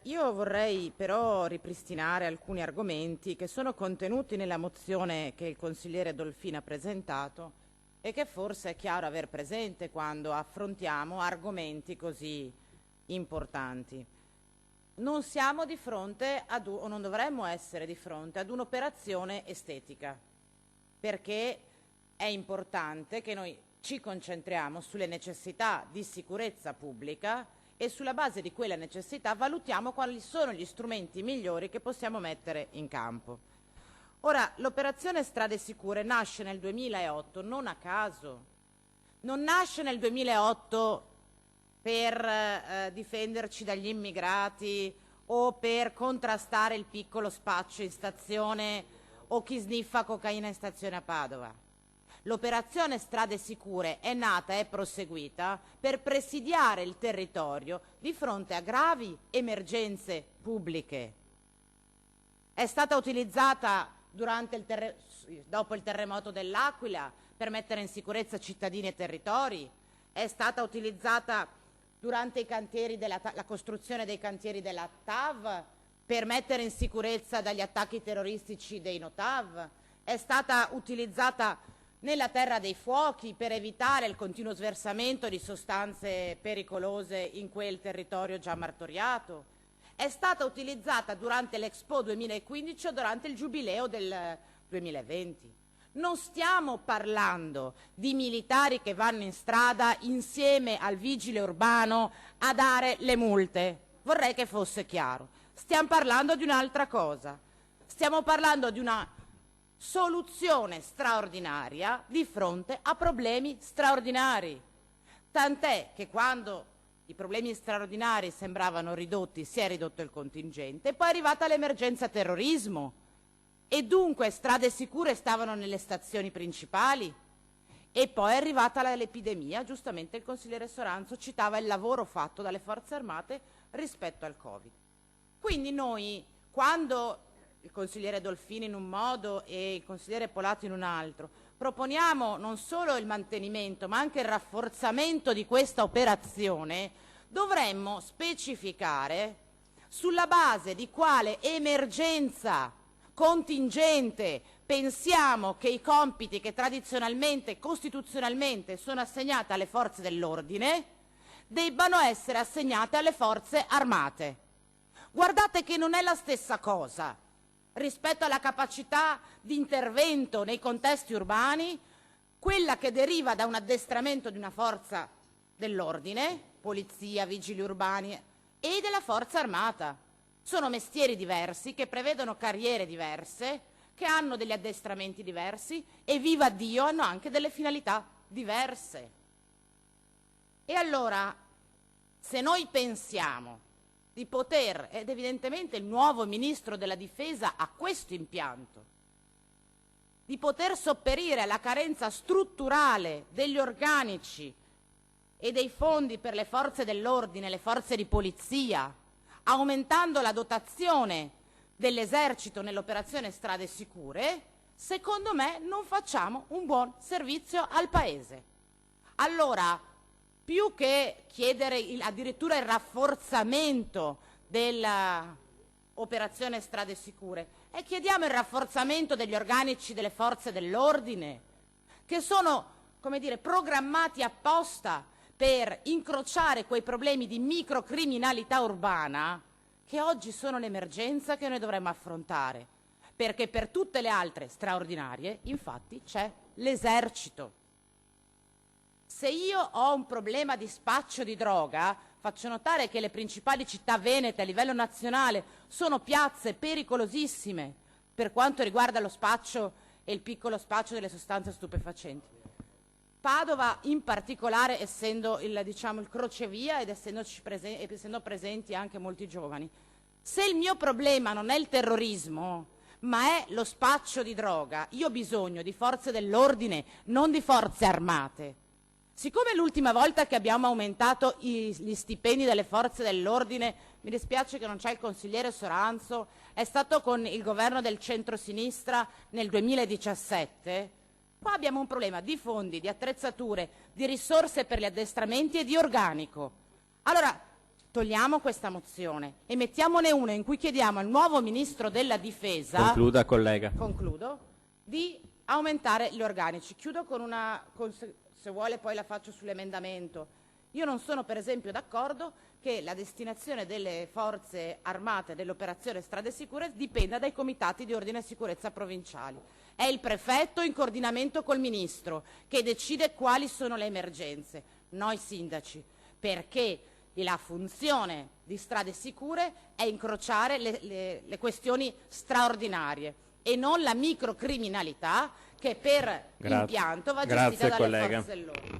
Io vorrei però ripristinare alcuni argomenti che sono contenuti nella mozione che il consigliere Dolfin ha presentato e che forse è chiaro aver presente quando affrontiamo argomenti così importanti. Non siamo di fronte o non dovremmo essere di fronte ad un'operazione estetica, perché è importante che noi ci concentriamo sulle necessità di sicurezza pubblica e sulla base di quella necessità valutiamo quali sono gli strumenti migliori che possiamo mettere in campo. Ora, l'operazione Strade Sicure nasce nel 2008, non a caso. Non nasce nel 2008 per difenderci dagli immigrati o per contrastare il piccolo spaccio in stazione o chi sniffa cocaina in stazione a Padova. L'operazione Strade Sicure è nata e proseguita per presidiare il territorio di fronte a gravi emergenze pubbliche. È stata utilizzata dopo il terremoto dell'Aquila per mettere in sicurezza cittadini e territori, è stata utilizzata durante la costruzione dei cantieri della TAV per mettere in sicurezza dagli attacchi terroristici dei NOTAV, è stata utilizzata nella terra dei fuochi per evitare il continuo sversamento di sostanze pericolose in quel territorio già martoriato, è stata utilizzata durante l'Expo 2015 o durante il Giubileo del 2020. Non stiamo parlando di militari che vanno in strada insieme al vigile urbano a dare le multe. Vorrei che fosse chiaro. Stiamo parlando di un'altra cosa. Stiamo parlando di una soluzione straordinaria di fronte a problemi straordinari. Tant'è che quando i problemi straordinari sembravano ridotti, si è ridotto il contingente, poi è arrivata l'emergenza terrorismo e dunque Strade Sicure stavano nelle stazioni principali e poi è arrivata l'epidemia. Giustamente il consigliere Soranzo citava il lavoro fatto dalle forze armate rispetto al Covid. Quindi noi, quando il consigliere Dolfin in un modo e il consigliere Polato in un altro, proponiamo non solo il mantenimento ma anche il rafforzamento di questa operazione, dovremmo specificare sulla base di quale emergenza contingente pensiamo che i compiti che tradizionalmente e costituzionalmente sono assegnati alle forze dell'ordine debbano essere assegnate alle forze armate. Guardate che non è la stessa cosa rispetto alla capacità di intervento nei contesti urbani, quella che deriva da un addestramento di una forza dell'ordine, polizia, vigili urbani, e della forza armata. Sono mestieri diversi che prevedono carriere diverse, che hanno degli addestramenti diversi e, viva Dio, hanno anche delle finalità diverse. E allora, se noi pensiamo di poter, ed evidentemente il nuovo Ministro della Difesa ha questo impianto, di poter sopperire alla carenza strutturale degli organici e dei fondi per le forze dell'ordine, le forze di polizia, aumentando la dotazione dell'esercito nell'operazione Strade Sicure, secondo me non facciamo un buon servizio al Paese. Allora, più che chiedere addirittura il rafforzamento dell'operazione Strade Sicure, chiediamo il rafforzamento degli organici delle forze dell'ordine, che sono, come dire, programmati apposta per incrociare quei problemi di microcriminalità urbana che oggi sono l'emergenza che noi dovremmo affrontare, perché per tutte le altre straordinarie, infatti, c'è l'esercito. Se io ho un problema di spaccio di droga, faccio notare che le principali città venete a livello nazionale sono piazze pericolosissime per quanto riguarda lo spaccio e il piccolo spaccio delle sostanze stupefacenti. Padova in particolare, essendo il crocevia ed essendo presenti anche molti giovani. Se il mio problema non è il terrorismo, ma è lo spaccio di droga, io ho bisogno di forze dell'ordine, non di forze armate. Siccome l'ultima volta che abbiamo aumentato gli stipendi delle forze dell'ordine, mi dispiace che non c'è il consigliere Soranzo, è stato con il governo del centro-sinistra nel 2017, qua abbiamo un problema di fondi, di attrezzature, di risorse per gli addestramenti e di organico. Allora, togliamo questa mozione e mettiamone una in cui chiediamo al nuovo Ministro della Difesa, concluda collega, concludo, di aumentare gli organici. Chiudo con una, se vuole poi la faccio sull'emendamento. Io non sono per esempio d'accordo che la destinazione delle forze armate dell'operazione Strade Sicure dipenda dai comitati di ordine e sicurezza provinciali. È il prefetto in coordinamento col ministro che decide quali sono le emergenze, noi sindaci, perché la funzione di Strade Sicure è incrociare le questioni straordinarie e non la microcriminalità che per impianto va gestita dalle forze dell'ordine.